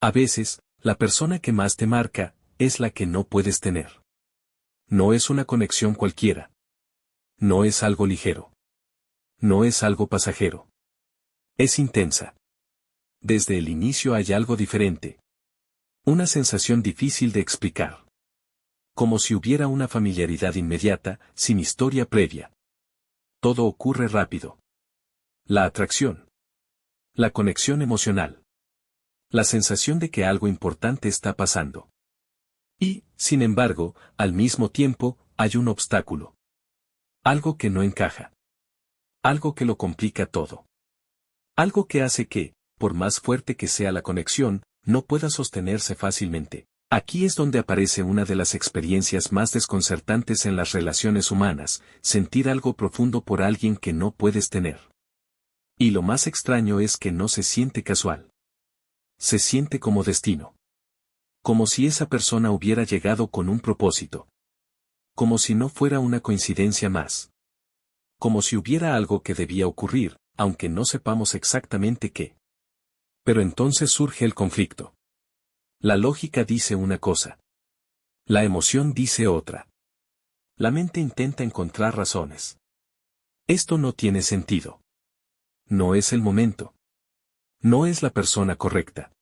A veces, la persona que más te marca, es la que no puedes tener. No es una conexión cualquiera. No es algo ligero. No es algo pasajero. Es intensa. Desde el inicio hay algo diferente. Una sensación difícil de explicar. Como si hubiera una familiaridad inmediata, sin historia previa. Todo ocurre rápido. La atracción. La conexión emocional. La sensación de que algo importante está pasando. Y, sin embargo, al mismo tiempo, hay un obstáculo. Algo que no encaja. Algo que lo complica todo. Algo que hace que, por más fuerte que sea la conexión, no pueda sostenerse fácilmente. Aquí es donde aparece una de las experiencias más desconcertantes en las relaciones humanas, sentir algo profundo por alguien que no puedes tener. Y lo más extraño es que no se siente casual. Se siente como destino. Como si esa persona hubiera llegado con un propósito. Como si no fuera una coincidencia más. Como si hubiera algo que debía ocurrir, aunque no sepamos exactamente qué. Pero entonces surge el conflicto. La lógica dice una cosa. La emoción dice otra. La mente intenta encontrar razones. Esto no tiene sentido. No es el momento. No es la persona correcta.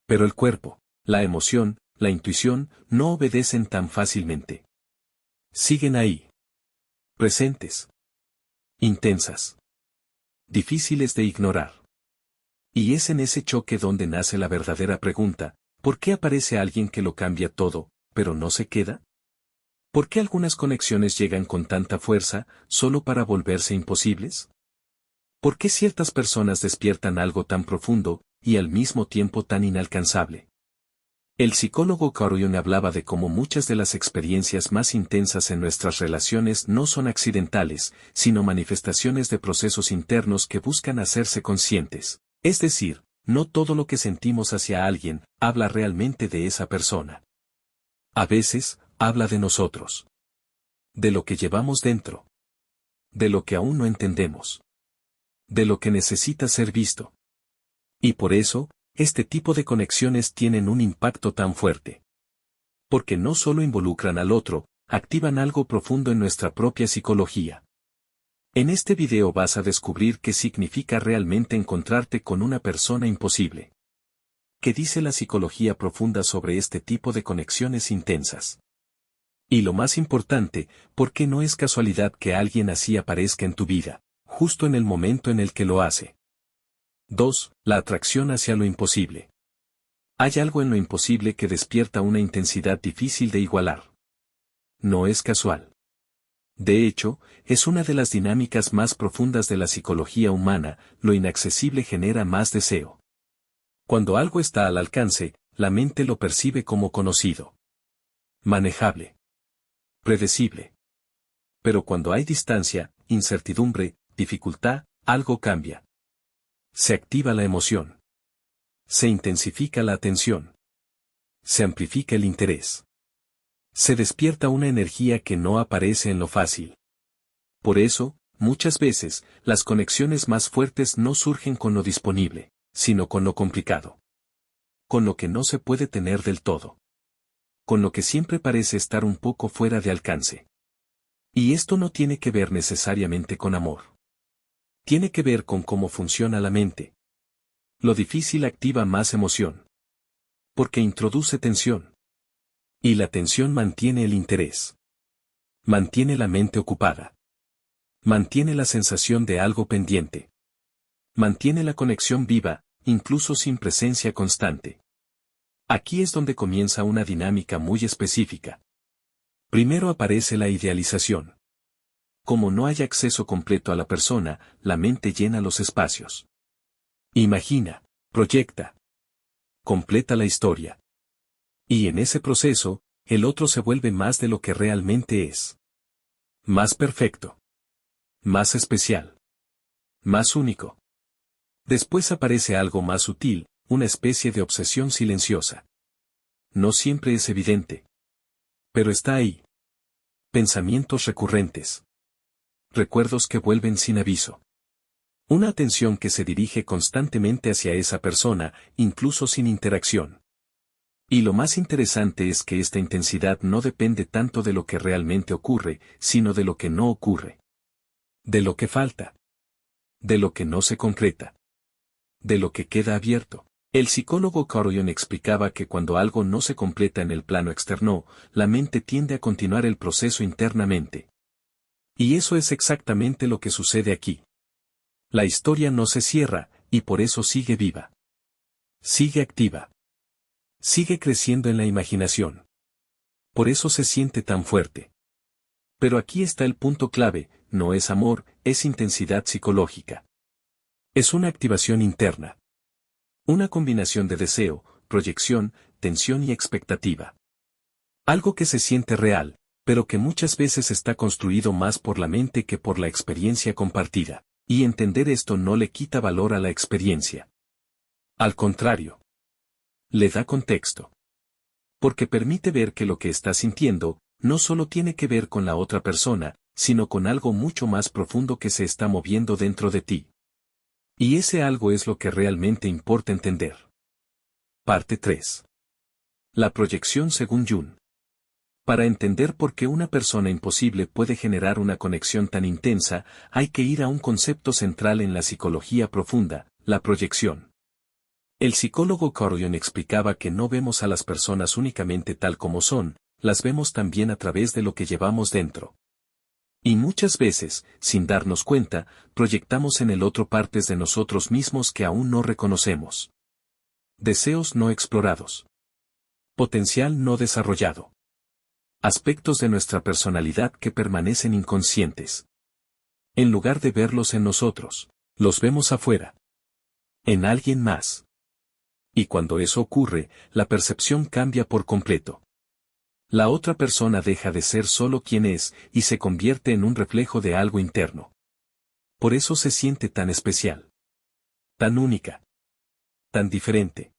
Pero el cuerpo, la emoción, la intuición, no obedecen tan fácilmente. Siguen ahí. Presentes. Intensas. Difíciles de ignorar. Y es en ese choque donde nace la verdadera pregunta, ¿por qué aparece alguien que lo cambia todo, pero no se queda? ¿Por qué algunas conexiones llegan con tanta fuerza, solo para volverse imposibles? ¿Por qué ciertas personas despiertan algo tan profundo, y al mismo tiempo tan inalcanzable? El psicólogo Carl Jung hablaba de cómo muchas de las experiencias más intensas en nuestras relaciones no son accidentales, sino manifestaciones de procesos internos que buscan hacerse conscientes. Es decir, no todo lo que sentimos hacia alguien, habla realmente de esa persona. A veces, habla de nosotros. De lo que llevamos dentro. De lo que aún no entendemos. De lo que necesita ser visto. Y por eso, este tipo de conexiones tienen un impacto tan fuerte. Porque no solo involucran al otro, activan algo profundo en nuestra propia psicología. En este video vas a descubrir qué significa realmente encontrarte con una persona imposible. ¿Qué dice la psicología profunda sobre este tipo de conexiones intensas? Y lo más importante, ¿por qué no es casualidad que alguien así aparezca en tu vida, justo en el momento en el que lo hace? 2. La atracción hacia lo imposible. Hay algo en lo imposible que despierta una intensidad difícil de igualar. No es casual. De hecho, es una de las dinámicas más profundas de la psicología humana, lo inaccesible genera más deseo. Cuando algo está al alcance, la mente lo percibe como conocido. Manejable. Predecible. Pero cuando hay distancia, incertidumbre, dificultad, algo cambia. Se activa la emoción. Se intensifica la atención. Se amplifica el interés. Se despierta una energía que no aparece en lo fácil. Por eso, muchas veces, las conexiones más fuertes no surgen con lo disponible, sino con lo complicado. Con lo que no se puede tener del todo. Con lo que siempre parece estar un poco fuera de alcance. Y esto no tiene que ver necesariamente con amor. Tiene que ver con cómo funciona la mente. Lo difícil activa más emoción. Porque introduce tensión. Y la tensión mantiene el interés. Mantiene la mente ocupada. Mantiene la sensación de algo pendiente. Mantiene la conexión viva, incluso sin presencia constante. Aquí es donde comienza una dinámica muy específica. Primero aparece la idealización. Como no hay acceso completo a la persona, la mente llena los espacios. Imagina, proyecta. Completa la historia. Y en ese proceso, el otro se vuelve más de lo que realmente es. Más perfecto. Más especial. Más único. Después aparece algo más sutil, una especie de obsesión silenciosa. No siempre es evidente. Pero está ahí. Pensamientos recurrentes. Recuerdos que vuelven sin aviso. Una atención que se dirige constantemente hacia esa persona, incluso sin interacción. Y lo más interesante es que esta intensidad no depende tanto de lo que realmente ocurre, sino de lo que no ocurre. De lo que falta. De lo que no se concreta. De lo que queda abierto. El psicólogo Carl Jung explicaba que cuando algo no se completa en el plano externo, la mente tiende a continuar el proceso internamente. Y eso es exactamente lo que sucede aquí. La historia no se cierra, y por eso sigue viva. Sigue activa. Sigue creciendo en la imaginación. Por eso se siente tan fuerte. Pero aquí está el punto clave, no es amor, es intensidad psicológica. Es una activación interna. Una combinación de deseo, proyección, tensión y expectativa. Algo que se siente real, pero que muchas veces está construido más por la mente que por la experiencia compartida. Y entender esto no le quita valor a la experiencia. Al contrario. Le da contexto. Porque permite ver que lo que estás sintiendo, no solo tiene que ver con la otra persona, sino con algo mucho más profundo que se está moviendo dentro de ti. Y ese algo es lo que realmente importa entender. Parte 3. La proyección según Jung. Para entender por qué una persona imposible puede generar una conexión tan intensa, hay que ir a un concepto central en la psicología profunda, la proyección. El psicólogo Carl Jung explicaba que no vemos a las personas únicamente tal como son, las vemos también a través de lo que llevamos dentro. Y muchas veces, sin darnos cuenta, proyectamos en el otro partes de nosotros mismos que aún no reconocemos. Deseos no explorados. Potencial no desarrollado. Aspectos de nuestra personalidad que permanecen inconscientes. En lugar de verlos en nosotros, los vemos afuera. En alguien más. Y cuando eso ocurre, la percepción cambia por completo. La otra persona deja de ser solo quien es y se convierte en un reflejo de algo interno. Por eso se siente tan especial. Tan única. Tan diferente.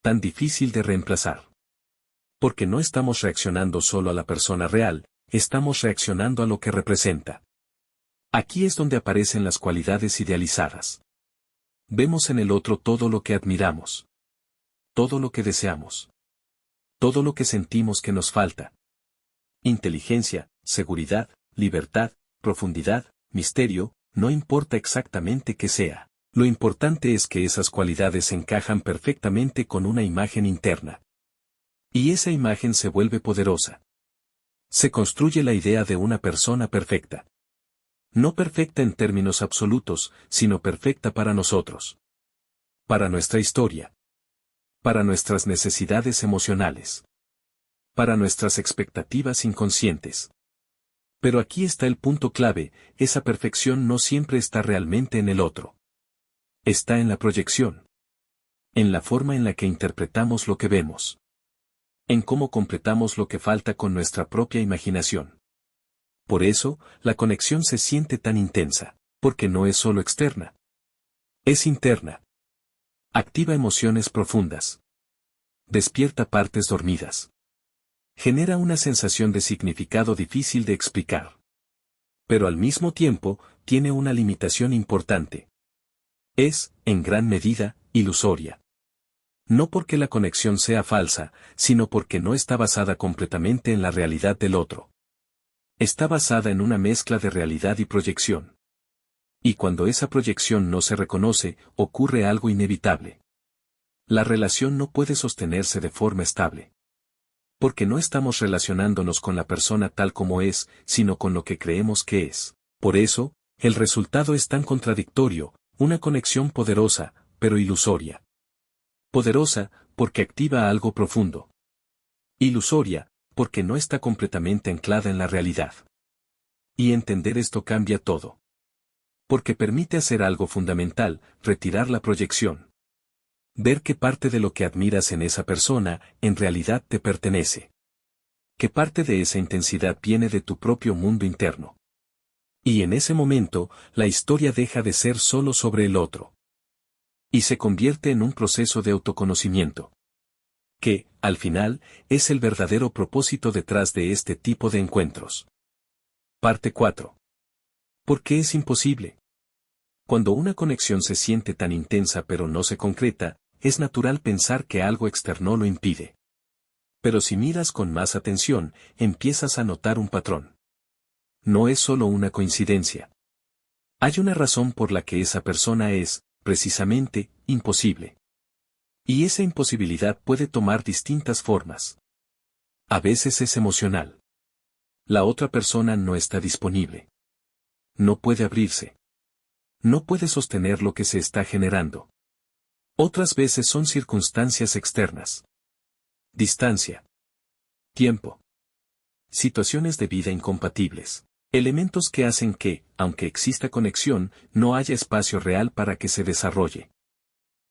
Tan difícil de reemplazar. Porque no estamos reaccionando solo a la persona real, estamos reaccionando a lo que representa. Aquí es donde aparecen las cualidades idealizadas. Vemos en el otro todo lo que admiramos. Todo lo que deseamos. Todo lo que sentimos que nos falta. Inteligencia, seguridad, libertad, profundidad, misterio, no importa exactamente qué sea. Lo importante es que esas cualidades encajan perfectamente con una imagen interna. Y esa imagen se vuelve poderosa. Se construye la idea de una persona perfecta. No perfecta en términos absolutos, sino perfecta para nosotros. Para nuestra historia. Para nuestras necesidades emocionales. Para nuestras expectativas inconscientes. Pero aquí está el punto clave, esa perfección no siempre está realmente en el otro. Está en la proyección. En la forma en la que interpretamos lo que vemos. En cómo completamos lo que falta con nuestra propia imaginación. Por eso, la conexión se siente tan intensa, porque no es solo externa. Es interna. Activa emociones profundas. Despierta partes dormidas. Genera una sensación de significado difícil de explicar. Pero al mismo tiempo, tiene una limitación importante. Es, en gran medida, ilusoria. No porque la conexión sea falsa, sino porque no está basada completamente en la realidad del otro. Está basada en una mezcla de realidad y proyección. Y cuando esa proyección no se reconoce, ocurre algo inevitable. La relación no puede sostenerse de forma estable. Porque no estamos relacionándonos con la persona tal como es, sino con lo que creemos que es. Por eso, el resultado es tan contradictorio, una conexión poderosa, pero ilusoria. Poderosa, porque activa algo profundo. Ilusoria, porque no está completamente anclada en la realidad. Y entender esto cambia todo. Porque permite hacer algo fundamental, retirar la proyección. Ver que parte de lo que admiras en esa persona, en realidad te pertenece. Que parte de esa intensidad viene de tu propio mundo interno. Y en ese momento, la historia deja de ser solo sobre el otro. Y se convierte en un proceso de autoconocimiento. Que, al final, es el verdadero propósito detrás de este tipo de encuentros. Parte 4. ¿Por qué es imposible? Cuando una conexión se siente tan intensa pero no se concreta, es natural pensar que algo externo lo impide. Pero si miras con más atención, empiezas a notar un patrón. No es solo una coincidencia. Hay una razón por la que esa persona es, precisamente, imposible. Y esa imposibilidad puede tomar distintas formas. A veces es emocional. La otra persona no está disponible. No puede abrirse. No puede sostener lo que se está generando. Otras veces son circunstancias externas. Distancia. Tiempo. Situaciones de vida incompatibles. Elementos que hacen que, aunque exista conexión, no haya espacio real para que se desarrolle.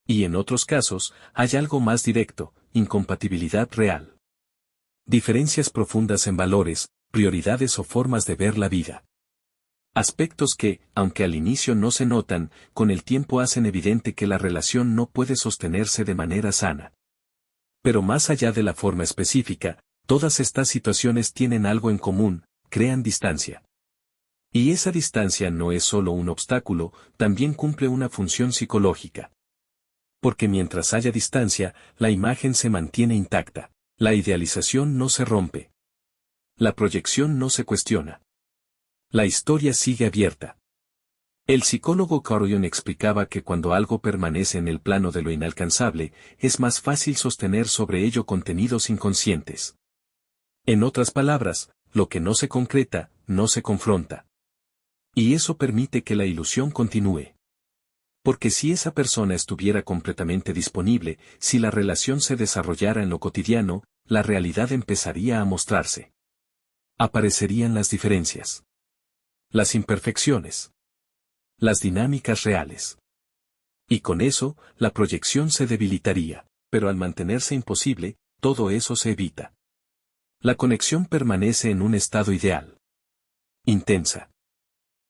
Y en otros casos, hay algo más directo, incompatibilidad real. Diferencias profundas en valores, prioridades o formas de ver la vida. Aspectos que, aunque al inicio no se notan, con el tiempo hacen evidente que la relación no puede sostenerse de manera sana. Pero más allá de la forma específica, todas estas situaciones tienen algo en común, crean distancia. Y esa distancia no es solo un obstáculo, también cumple una función psicológica. Porque mientras haya distancia, la imagen se mantiene intacta, la idealización no se rompe. La proyección no se cuestiona. La historia sigue abierta. El psicólogo Carl Jung explicaba que cuando algo permanece en el plano de lo inalcanzable, es más fácil sostener sobre ello contenidos inconscientes. En otras palabras, lo que no se concreta, no se confronta. Y eso permite que la ilusión continúe. Porque si esa persona estuviera completamente disponible, si la relación se desarrollara en lo cotidiano, la realidad empezaría a mostrarse. Aparecerían las diferencias. Las imperfecciones. Las dinámicas reales. Y con eso, la proyección se debilitaría, pero al mantenerse imposible, todo eso se evita. La conexión permanece en un estado ideal. Intensa.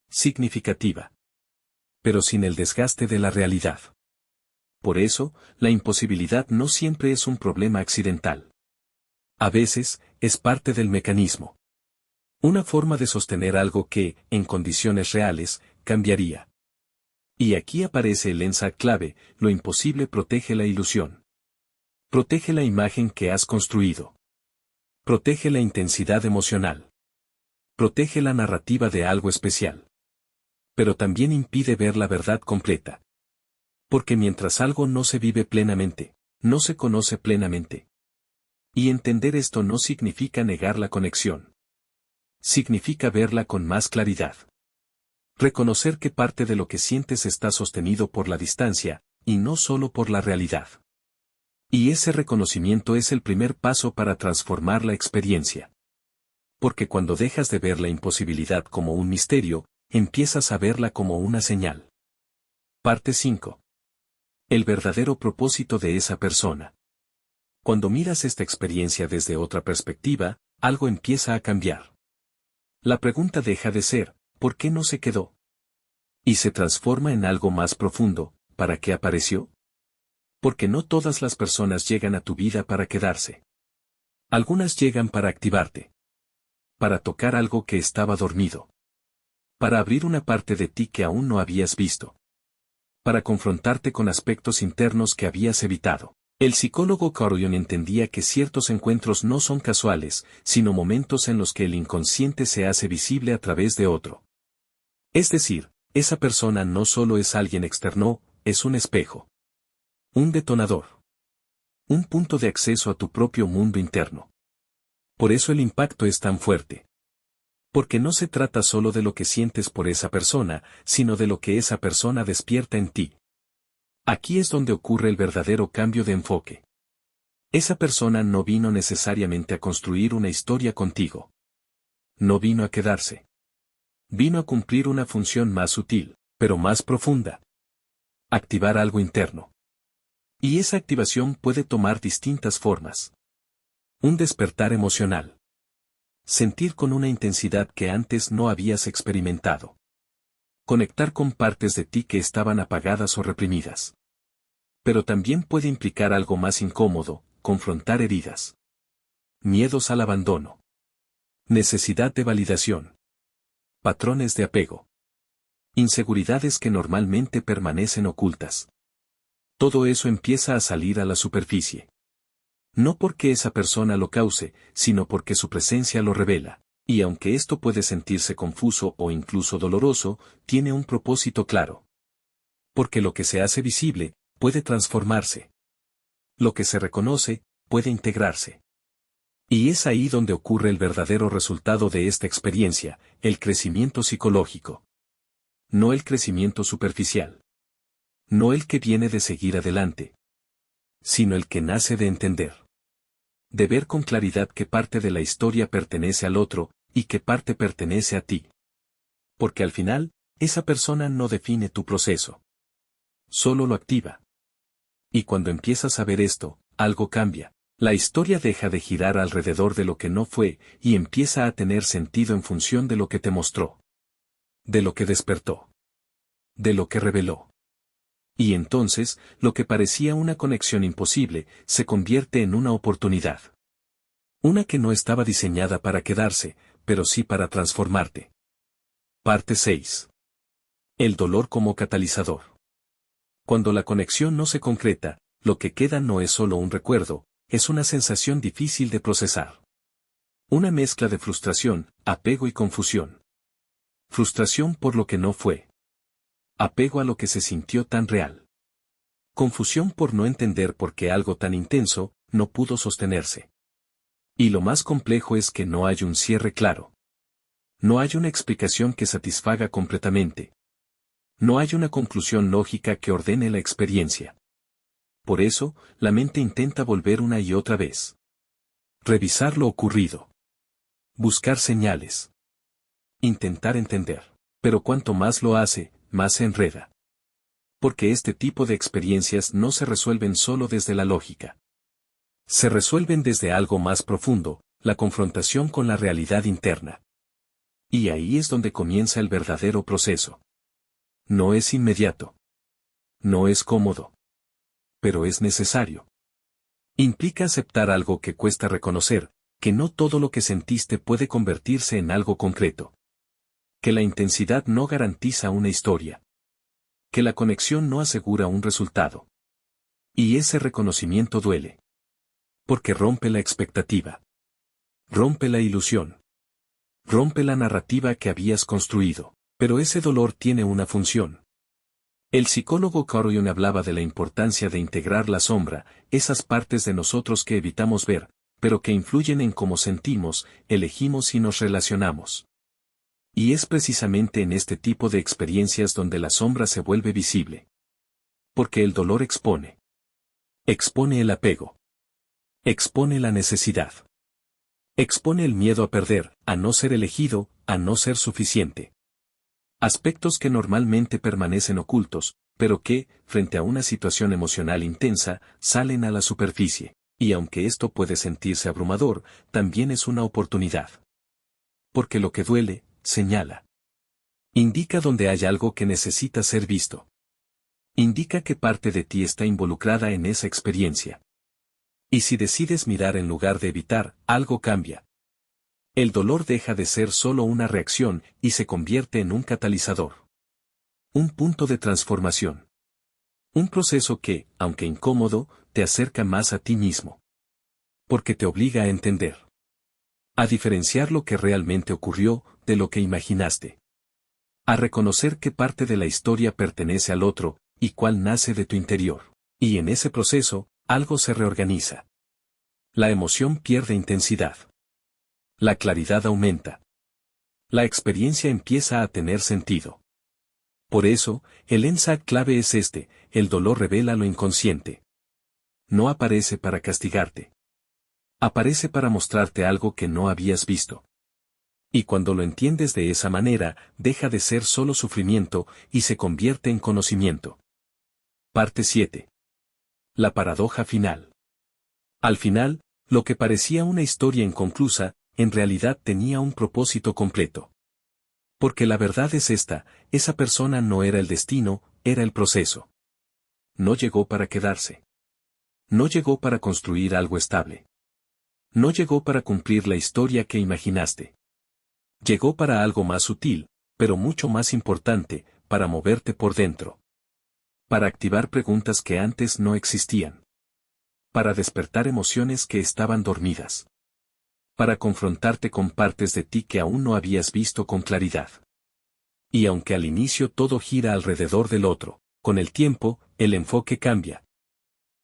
Significativa. Pero sin el desgaste de la realidad. Por eso, la imposibilidad no siempre es un problema accidental. A veces, es parte del mecanismo. Una forma de sostener algo que, en condiciones reales, cambiaría. Y aquí aparece el ensayo clave: lo imposible protege la ilusión. Protege la imagen que has construido. Protege la intensidad emocional. Protege la narrativa de algo especial. Pero también impide ver la verdad completa. Porque mientras algo no se vive plenamente, no se conoce plenamente. Y entender esto no significa negar la conexión. Significa verla con más claridad. Reconocer que parte de lo que sientes está sostenido por la distancia, y no solo por la realidad. Y ese reconocimiento es el primer paso para transformar la experiencia. Porque cuando dejas de ver la imposibilidad como un misterio, empiezas a verla como una señal. Parte 5. El verdadero propósito de esa persona. Cuando miras esta experiencia desde otra perspectiva, algo empieza a cambiar. La pregunta deja de ser, ¿por qué no se quedó? Y se transforma en algo más profundo: ¿para qué apareció? Porque no todas las personas llegan a tu vida para quedarse. Algunas llegan para activarte. Para tocar algo que estaba dormido. Para abrir una parte de ti que aún no habías visto. Para confrontarte con aspectos internos que habías evitado. El psicólogo Carl Jung entendía que ciertos encuentros no son casuales, sino momentos en los que el inconsciente se hace visible a través de otro. Es decir, esa persona no solo es alguien externo, es un espejo. Un detonador. Un punto de acceso a tu propio mundo interno. Por eso el impacto es tan fuerte. Porque no se trata solo de lo que sientes por esa persona, sino de lo que esa persona despierta en ti. Aquí es donde ocurre el verdadero cambio de enfoque. Esa persona no vino necesariamente a construir una historia contigo. No vino a quedarse. Vino a cumplir una función más sutil, pero más profunda. Activar algo interno. Y esa activación puede tomar distintas formas. Un despertar emocional. Sentir con una intensidad que antes no habías experimentado. Conectar con partes de ti que estaban apagadas o reprimidas. Pero también puede implicar algo más incómodo: confrontar heridas. Miedos al abandono. Necesidad de validación. Patrones de apego. Inseguridades que normalmente permanecen ocultas. Todo eso empieza a salir a la superficie. No porque esa persona lo cause, sino porque su presencia lo revela. Y aunque esto puede sentirse confuso o incluso doloroso, tiene un propósito claro. Porque lo que se hace visible, puede transformarse. Lo que se reconoce, puede integrarse. Y es ahí donde ocurre el verdadero resultado de esta experiencia, el crecimiento psicológico. No el crecimiento superficial. No el que viene de seguir adelante. Sino el que nace de entender. De ver con claridad qué parte de la historia pertenece al otro, y qué parte pertenece a ti. Porque al final, esa persona no define tu proceso. Solo lo activa. Y cuando empiezas a ver esto, algo cambia. La historia deja de girar alrededor de lo que no fue, y empieza a tener sentido en función de lo que te mostró. De lo que despertó. De lo que reveló. Y entonces, lo que parecía una conexión imposible, se convierte en una oportunidad. Una que no estaba diseñada para quedarse, pero sí para transformarte. Parte 6. El dolor como catalizador. Cuando la conexión no se concreta, lo que queda no es solo un recuerdo, es una sensación difícil de procesar. Una mezcla de frustración, apego y confusión. Frustración por lo que no fue. Apego a lo que se sintió tan real. Confusión por no entender por qué algo tan intenso no pudo sostenerse. Y lo más complejo es que no hay un cierre claro. No hay una explicación que satisfaga completamente. No hay una conclusión lógica que ordene la experiencia. Por eso, la mente intenta volver una y otra vez. Revisar lo ocurrido. Buscar señales. Intentar entender. Pero cuanto más lo hace, más se enreda. Porque este tipo de experiencias no se resuelven solo desde la lógica. Se resuelven desde algo más profundo, la confrontación con la realidad interna. Y ahí es donde comienza el verdadero proceso. No es inmediato. No es cómodo. Pero es necesario. Implica aceptar algo que cuesta reconocer, que no todo lo que sentiste puede convertirse en algo concreto. Que la intensidad no garantiza una historia. Que la conexión no asegura un resultado. Y ese reconocimiento duele. Porque rompe la expectativa. Rompe la ilusión. Rompe la narrativa que habías construido. Pero ese dolor tiene una función. El psicólogo Carl Jung hablaba de la importancia de integrar la sombra, esas partes de nosotros que evitamos ver, pero que influyen en cómo sentimos, elegimos y nos relacionamos. Y es precisamente en este tipo de experiencias donde la sombra se vuelve visible. Porque el dolor expone. Expone el apego. Expone la necesidad. Expone el miedo a perder, a no ser elegido, a no ser suficiente. Aspectos que normalmente permanecen ocultos, pero que, frente a una situación emocional intensa, salen a la superficie. Y aunque esto puede sentirse abrumador, también es una oportunidad. Porque lo que duele, señala. Indica donde hay algo que necesita ser visto. Indica que parte de ti está involucrada en esa experiencia. Y si decides mirar en lugar de evitar, algo cambia. El dolor deja de ser solo una reacción y se convierte en un catalizador. Un punto de transformación. Un proceso que, aunque incómodo, te acerca más a ti mismo. Porque te obliga a entender. A diferenciar lo que realmente ocurrió de lo que imaginaste. A reconocer qué parte de la historia pertenece al otro y cuál nace de tu interior. Y en ese proceso, algo se reorganiza. La emoción pierde intensidad. La claridad aumenta. La experiencia empieza a tener sentido. Por eso, el ensayo clave es este: el dolor revela lo inconsciente. No aparece para castigarte. Aparece para mostrarte algo que no habías visto. Y cuando lo entiendes de esa manera, deja de ser solo sufrimiento y se convierte en conocimiento. Parte 7. La paradoja final. Al final, lo que parecía una historia inconclusa, en realidad tenía un propósito completo. Porque la verdad es esta: esa persona no era el destino, era el proceso. No llegó para quedarse. No llegó para construir algo estable. No llegó para cumplir la historia que imaginaste. Llegó para algo más sutil, pero mucho más importante, para moverte por dentro. Para activar preguntas que antes no existían. Para despertar emociones que estaban dormidas. Para confrontarte con partes de ti que aún no habías visto con claridad. Y aunque al inicio todo gira alrededor del otro, con el tiempo, el enfoque cambia.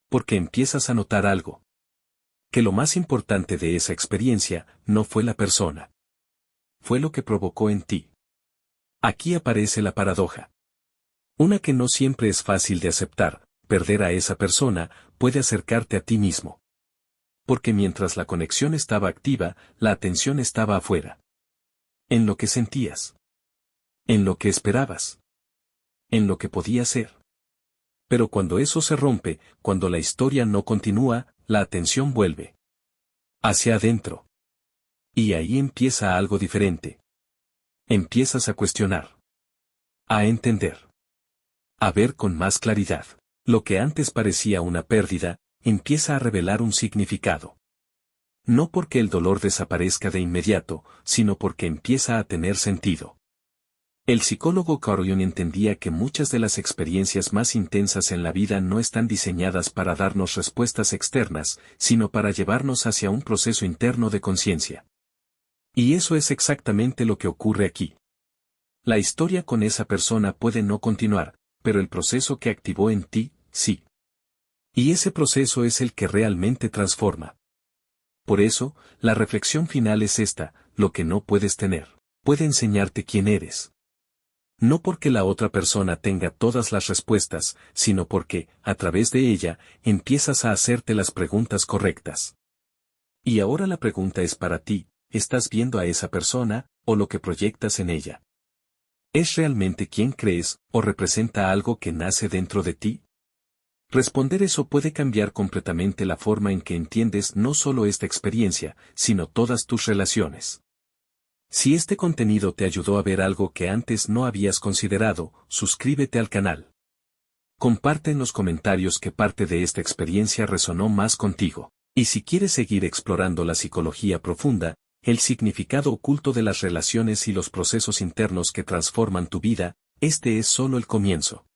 Porque empiezas a notar algo. Que lo más importante de esa experiencia no fue la persona. Fue lo que provocó en ti. Aquí aparece la paradoja. Una que no siempre es fácil de aceptar, perder a esa persona, puede acercarte a ti mismo. Porque mientras la conexión estaba activa, la atención estaba afuera. En lo que sentías. En lo que esperabas. En lo que podía ser. Pero cuando eso se rompe, cuando la historia no continúa, la atención vuelve. Hacia adentro. Y ahí empieza algo diferente. Empiezas a cuestionar. A entender. A ver con más claridad. Lo que antes parecía una pérdida, empieza a revelar un significado. No porque el dolor desaparezca de inmediato, sino porque empieza a tener sentido. El psicólogo Carl Jung entendía que muchas de las experiencias más intensas en la vida no están diseñadas para darnos respuestas externas, sino para llevarnos hacia un proceso interno de conciencia. Y eso es exactamente lo que ocurre aquí. La historia con esa persona puede no continuar, pero el proceso que activó en ti, sí. Y ese proceso es el que realmente transforma. Por eso, la reflexión final es esta: lo que no puedes tener, puede enseñarte quién eres. No porque la otra persona tenga todas las respuestas, sino porque, a través de ella, empiezas a hacerte las preguntas correctas. Y ahora la pregunta es para ti: ¿estás viendo a esa persona, o lo que proyectas en ella? ¿Es realmente quien crees, o representa algo que nace dentro de ti? Responder eso puede cambiar completamente la forma en que entiendes no solo esta experiencia, sino todas tus relaciones. Si este contenido te ayudó a ver algo que antes no habías considerado, suscríbete al canal. Comparte en los comentarios qué parte de esta experiencia resonó más contigo. Y si quieres seguir explorando la psicología profunda, el significado oculto de las relaciones y los procesos internos que transforman tu vida, este es solo el comienzo.